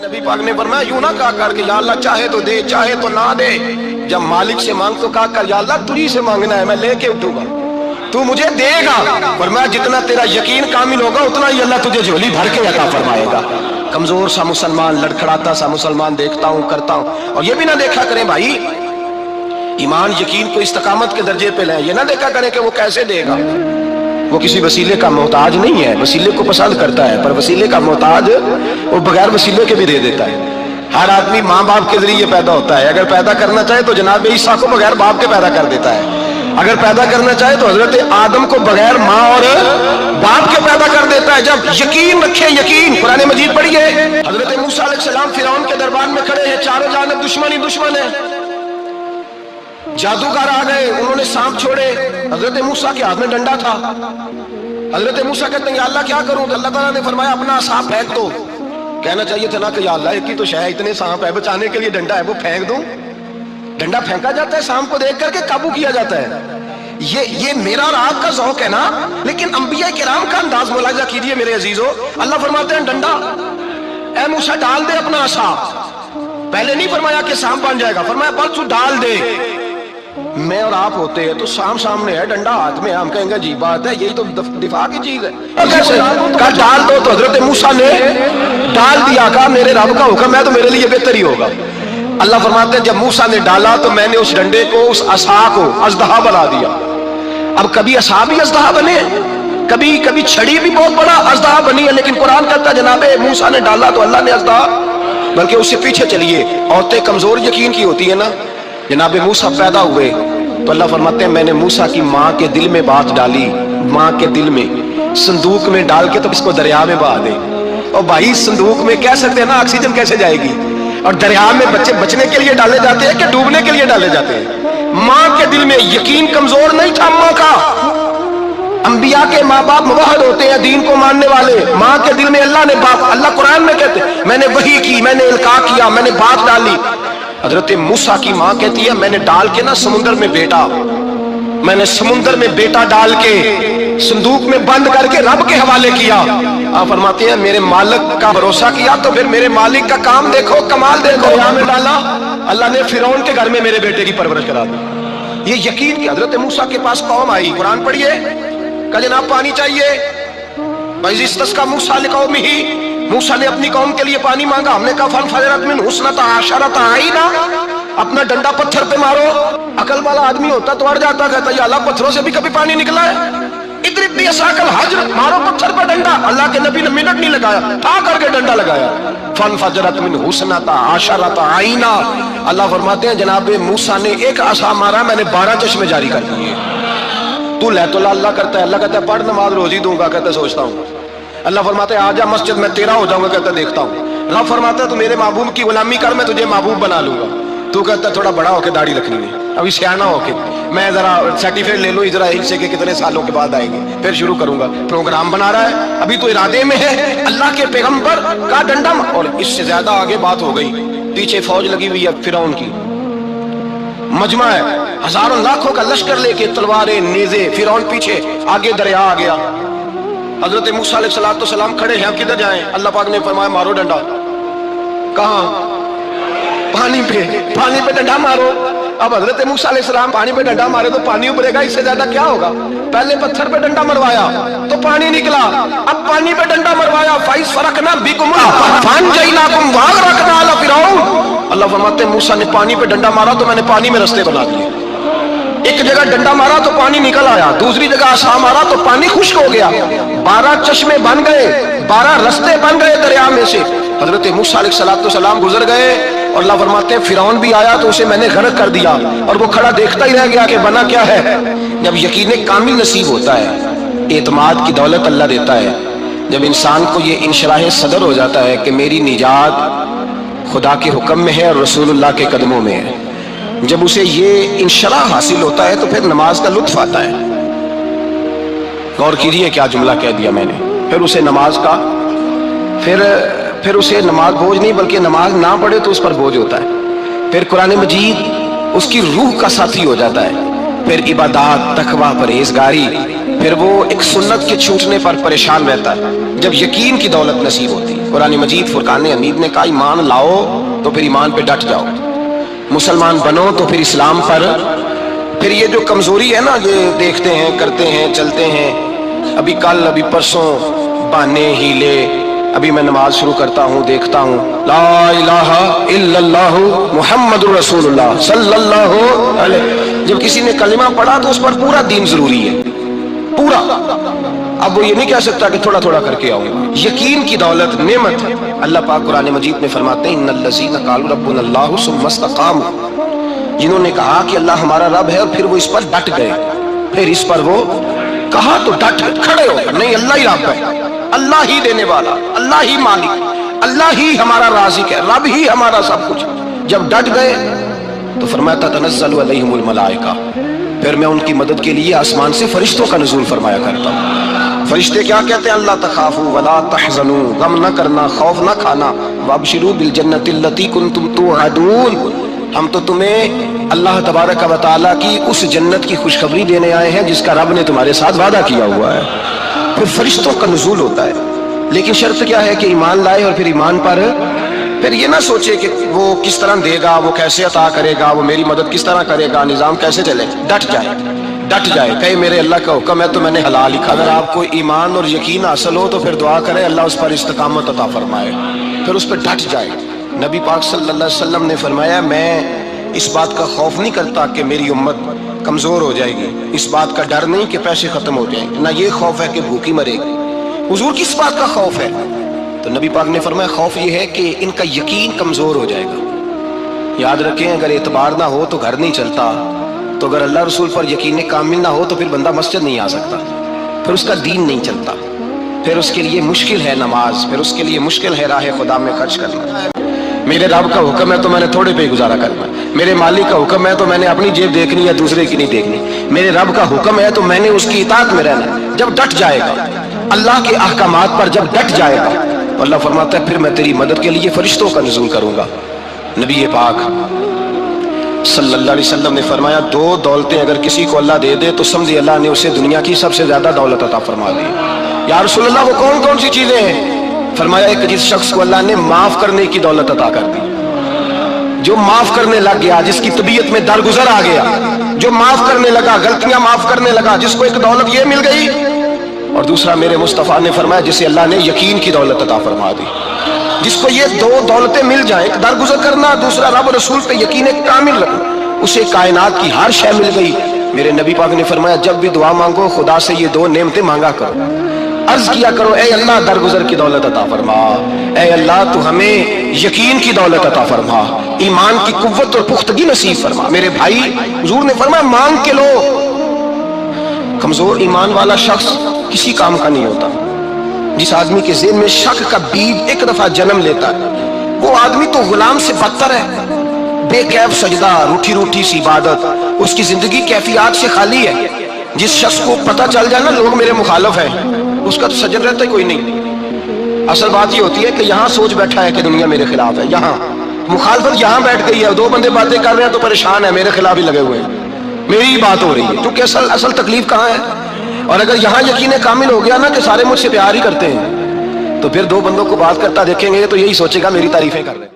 नबी पाक ने फरमाया यूं ना कहा कर कि या अल्लाह चाहे तो दे चाहे तो ना दे, जब मालिक से मांग तो कहा कर या अल्लाह तुझी से मांगना है, मैं लेके उठूंगा, तू मुझे देगा। फरमाया जितना तेरा यकीन कामिल होगा उतना ही अल्लाह तुझे झोली भर के अता फरमाएगा। कमजोर सा मुसलमान, लड़खड़ाता सा मुसलमान देखता हूँ करता हूँ, और ये भी ना देखा करें भाई ईमान यकीन को इस्तकामत के दर्जे पे लाए, ये ना देखा करें कि वो कैसे देगा, वो किसी वसीले का मोहताज नहीं है, वसीले को पसंद करता है, पर वसीले का मोहताज वो बगैर वसीले के भी दे देता है। हर आदमी माँ बाप के जरिए पैदा होता है, अगर पैदा करना चाहे तो जनाब ईसा को बगैर बाप के पैदा कर देता है, अगर पैदा करना चाहे तो हजरत आदम को बगैर माँ और बाप के पैदा कर देता है। जब यकीन रखे, यकीन, कुरान मजीद पढ़िए, हजरत मूसा अलैहिस्सलाम फिरौन के दरबार में खड़े हैं, चारों जानब दुश्मन ही दुश्मन है, जादूगर आ गए, उन्होंने सांप छोड़े, हजरत मूसा के हाथ में डंडा था, हजरत मूसा कहते हैं अल्लाह क्या करूं, तो अल्लाह ताला ने फरमाया अपना सांप फेंक दो। कहना चाहिए था ना कि या अल्लाह एक ही तो शय, इतने सांप है, बचाने के लिए डंडा है, वो फेंक दूं। डंडा फेंका जाता है, सांप को देख करके काबू किया जाता है। ये मेरा और आपका ज़ौक़ है ना, लेकिन अंबिया किराम का अंदाज मुलाहिजा कीजिए मेरे अजीजों। अल्लाह फरमाते हैं डंडा, ऐ मूसा डाल दे अपना आसा, पहले नहीं फरमाया कि सांप बन जाएगा, फरमाया बस तू डाल दे। मैं और आप होते हैं तो सांप सामने है, डंडा हाथ में, हम कहेंगे अजीब बात है, यही तो दिफा की चीज है, कैसे कहा डाल दो, तो हजरत मूसा ने डाल दिया, कहा मेरे रब का हुक्म है तो मेरे लिए बेहतर ही होगा। अल्लाह फरमाते हैं जब मूसा ने डाला तो मैंने उस डंडे को, उस असा को अजदहा बना दिया। अब कभी असा भी अजदहा बने, कभी कभी छड़ी भी बहुत बड़ा अजदहा बनी है, लेकिन कुरान कहता है जनाबे मूसा ने डाला तो अल्लाह ने अजदहा, बल्कि उससे पीछे चलिए, औरतें कमजोर यकीन की होती है ना, जनाबे मूसा पैदा हुए तो अल्लाह फरमाते हैं मैंने मूसा की माँ के दिल में बात डाली, माँ के दिल में संदूक में डाल के तो इसको दरिया में बहा दे। और भाई संदूक में कह सकते हैं ना ऑक्सीजन कैसे जाएगी, और दरिया में बच्चे बचने के लिए डाले जाते हैं कि डूबने के लिए डाले जाते हैं। माँ के दिल में यकीन कमजोर नहीं था माँ का, अंबिया के माँ बाप मुवहहिद होते हैं, दीन को मानने वाले, माँ के दिल में अल्लाह ने बात, अल्लाह कुरान में कहते मैंने वही की, मैंने इल्का किया, मैंने बात डाली। हजरत मूसा की माँ कहती है मैंने डाल के ना समुद्र में बेटा, मैंने समुद्र में बेटा डाल के संदूक में बंद करके रब के हवाले किया। आप फरमाते हैं मेरे मालिक का भरोसा किया तो फिर मेरे मालिक का काम देखो, कमाल देखो, यहाँ में डाला, अल्लाह ने फिरौन के घर में मेरे बेटे की परवरिश करा दी। ये यकीन कि हजरत मूसा के पास कौम आई, कुरान पढ़िए, कहा जनाब पानी चाहिए, का मूसा लिखाओ मिही, मूसा ने अपनी कौम के लिए पानी मांगा, हमने कहा फन फजरत मिन हुस्नता आशरता आईना, अपना डंडा पत्थर पे मारो। अकल वाला आदमी होता तो अड़ जाता, कहता ये अल्लाह पत्थरों से भी कभी पानी निकला है, इधर भी असाकल हजर, मारो पत्थर पर डंडा। अल्लाह के नबी ने मिनट नहीं लगाया, था करके डंडा लगाया, फन फजरत मिन हुस्नता आशरता आईना। अल्लाह फरमाते हैं जनाबे मूसा ने एक आसा मारा, मैंने 12 चश्मे जारी कर दिए। तू ले तो अल्लाह करता है, अल्लाह कहता है पढ़ नमाज रोजी दूंगा, कहता सोचता हूँ। अल्लाह फरमाता है आजा मस्जिद में तेरा हो जाऊंगा, कहता देखता हूँ। रब फरमाता है तू मेरे महबूब की गुलामी कर, मैं तुझे महबूब बना लूंगा। तू कहता थोड़ा बड़ा होके दाढ़ी रखनी है, अभी सियाना होके मैं जरा सर्टिफिकेट ले लूं इजराइल से कि कितने सालों के बाद आएंगे, फिर शुरू करूंगा। प्रोग्राम बना रहा है, अभी तो इरादे में है अल्लाह के पैगंबर का डंडा, और इससे ज्यादा आगे बात हो गई, पीछे फौज लगी हुई है फिरौन की, मजमा है, हजारों लाखों का लश्कर लेके, तलवारें नेज़े, फिरौन पीछे, आगे दरिया आ गया। हजरत मूसा अलैहिस्सलाम खड़े हैं, किधर जाएं? अल्लाह पाक ने फरमाया मारो डंडा। कहाँ? पानी पे डंडा मारो। अब हजरत मूसा अलैहिस्सलाम पानी पे डंडा मारे तो पानी उभरेगा, इससे ज्यादा क्या होगा? पहले पत्थर पे डंडा मरवाया तो पानी निकला, अब पानी पे डंडा मरवाया, फाइस फरकना बिकुम फनजैनाकुम वागरकना अला फिरौन। अल्लाह फरमाते हैं मूसा ने पानी पे डंडा मारा तो मैंने पानी में रास्ते बना दिए। एक जगह डंडा मारा तो पानी निकल आया, दूसरी जगह आसा मारा तो पानी खुश्क हो गया, 12 चश्मे बन गए, 12 रास्ते बन गए दरिया में से। हजरत मूसा अलैहिस्सलाम गुजर गए और अल्लाह फरमाते हैं फिरौन भी आया तो उसे मैंने गर्क कर दिया, और वो खड़ा देखता ही रह गया कि बना क्या है। जब यकीन कामिल नसीब होता है, एतमाद की दौलत अल्लाह देता है, जब इंसान को ये इंशराह सदर हो जाता है कि मेरी निजात खुदा के हुक्म में है और रसूलुल्लाह के कदमों में है, जब उसे ये इंशरा हासिल होता है तो फिर नमाज का लुत्फ आता है। गौर कीजिए क्या जुमला कह दिया मैंने, फिर उसे नमाज का, फिर उसे नमाज बोझ नहीं बल्कि नमाज ना पढ़े तो उस पर बोझ होता है। फिर कुरान मजीद उसकी रूह का साथी हो जाता है, फिर इबादत, तकवा, परहेजगारी, फिर वो एक सुन्नत के छूटने पर परेशान रहता है। जब यकीन की दौलत नसीब होती है, قرآن مجید فرقان حمید نے کہا ایمان لاؤ تو پھر ایمان پہ ڈٹ جاؤ، مسلمان بنو تو پھر اسلام پر۔ پھر یہ جو کمزوری ہے نا، یہ دیکھتے ہیں، کرتے ہیں، چلتے ہیں، ابھی کل ابھی پرسوں بہانے ہیلے، ابھی میں نماز شروع کرتا ہوں دیکھتا ہوں لا الہ الا اللہ محمد رسول اللہ صلی اللہ علیہ، جب کسی نے کلمہ پڑھا تو اس پر پورا دین ضروری ہے، پورا۔ اب وہ یہ نہیں کہہ سکتا کہ تھوڑا تھوڑا کر کے آؤں گا۔ یقین کی دولت نعمت ہے۔ اللہ پاک قرآن مجید میں فرماتے ہیں ان الذین قالوا ربنا اللہ ثم استقاموا، جنہوں نے کہا کہ اللہ ہمارا رب ہے اور پھر وہ اس پر ڈٹ گئے، پھر اس پر وہ کہا تو ڈٹ گئے، کھڑے ہو گئے، نہیں اللہ ہی رب ہے، اللہ ہی دینے والا، اللہ ہی مالک، اللہ ہی ہمارا رازق ہے، رب ہی ہمارا سب کچھ۔ جب ڈٹ گئے تو فرمایا تنزل علیہم الملائکہ، پھر میں ان کی مدد کے لیے آسمان سے فرشتوں کا نزول فرمایا کرتا ہوں۔ فرشتے کیا کہتے ہیں؟ اللہ تخافوا ولا تحزنوا، غم نہ کرنا، خوف نہ کھانا، وابشروا بالجنۃ التی کنتم توعدون، ہم تو تمہیں اللہ تبارک و تعالیٰ کی اس جنت کی خوشخبری دینے آئے ہیں جس کا رب نے تمہارے ساتھ وعدہ کیا ہوا ہے۔ پھر فرشتوں کا نزول ہوتا ہے، لیکن شرط کیا ہے کہ ایمان لائے، اور پھر ایمان پر پھر یہ نہ سوچے کہ وہ کس طرح دے گا، وہ کیسے عطا کرے گا، وہ میری مدد کس طرح کرے گا، نظام کیسے چلے، ڈٹ جائے، ڈٹ جائے، کہے میرے اللہ کا حکم ہے تو میں نے حلال ہی کھانا۔ اگر آپ کو ایمان اور یقین حاصل ہو تو پھر دعا کرے اللہ اس پر استقامت عطا فرمائے، پھر اس پہ ڈٹ جائے۔ نبی پاک صلی اللہ علیہ وسلم نے فرمایا میں اس بات کا خوف نہیں کرتا کہ میری امت کمزور ہو جائے گی، اس بات کا ڈر نہیں کہ پیسے ختم ہو جائیں گے، نہ یہ خوف ہے کہ بھوکی مرے گی۔ حضور کس بات کا خوف ہے؟ تو نبی پاک نے فرمایا خوف یہ ہے کہ ان کا یقین کمزور ہو جائے گا۔ یاد رکھیں اگر اعتبار نہ ہو تو گھر نہیں چلتا، تو اگر اللہ رسول پر یقین کامل نہ ہو تو پھر بندہ مسجد نہیں آ سکتا، پھر اس کا دین نہیں چلتا، پھر اس کے لیے مشکل ہے نماز، پھر اس کے لیے مشکل ہے راہ خدا میں خرچ کرنا۔ میرے رب کا حکم ہے تو میں نے تھوڑے پہ گزارا کرنا، میرے مالک کا حکم ہے تو میں نے اپنی جیب دیکھنی ہے، دوسرے کی نہیں دیکھنی، میرے رب کا حکم ہے تو میں نے اس کی اطاعت میں رہنا۔ جب ڈٹ جائے گا اللہ کے احکامات پر، جب ڈٹ جائے گا تو اللہ فرماتا ہے پھر میں تیری مدد کے لیے فرشتوں کا نزول کروں گا۔ نبی پاک صلی اللہ علیہ وسلم نے فرمایا دو دولتیں اگر کسی کو اللہ دے دے تو سمجھے اللہ نے اسے دنیا کی سب سے زیادہ دولت عطا فرما دی۔ یا رسول اللہ وہ کون کون سی چیزیں ہیں؟ فرمایا ایک جس شخص کو اللہ نے معاف کرنے کی دولت عطا کر دی، جو معاف کرنے لگ گیا، جس کی طبیعت میں درگزر آ گیا، جو معاف کرنے لگا، غلطیاں معاف کرنے لگا، جس کو ایک دولت یہ مل گئی، اور دوسرا میرے مصطفیٰ نے فرمایا جسے اللہ نے یقین کی دولت عطا فرما دی۔ جس کو یہ دو دولتیں مل جائیں، ایک درگزر کرنا، دوسرا رب رسول پہ یقین کامل رکھنا، اسے کائنات کی ہر شے مل گئی۔ میرے نبی پاک نے فرمایا جب بھی دعا مانگو خدا سے یہ دو نعمتیں مانگا کرو، عرض کیا کرو اے اللہ درگزر کی دولت عطا فرما، اے اللہ تو ہمیں یقین کی دولت عطا فرما، ایمان کی قوت اور پختگی نصیب فرما۔ میرے بھائی حضور نے فرمایا مانگ کے لو۔ کمزور ایمان والا شخص کسی کام کا نہیں ہوتا۔ جس آدمی کے ذہن میں شک کا بیج ایک دفعہ جنم لیتا ہے وہ آدمی تو غلام سے بدتر ہے۔ بے کیف سجدہ، روٹھی روٹھی سی عبادت، اس کی زندگی کیفیات سے خالی ہے۔ جس شخص کو پتہ چل جائے نا لوگ میرے مخالف ہیں، اس کا تو سجن رہتا ہی کوئی نہیں۔ اصل بات یہ ہوتی ہے کہ یہاں سوچ بیٹھا ہے کہ دنیا میرے خلاف ہے، یہاں مخالفت یہاں بیٹھ گئی ہے، دو بندے باتیں کر رہے ہیں تو پریشان ہے، میرے خلاف ہی لگے ہوئے ہیں، میری ہی بات ہو رہی ہے، کیونکہ اصل تکلیف کہاں ہے؟ اور اگر یہاں یقین کامل ہو گیا نا کہ سارے مجھ سے پیار ہی کرتے ہیں، تو پھر دو بندوں کو بات کرتا دیکھیں گے تو یہی سوچے گا میری تعریفیں کر رہے ہیں۔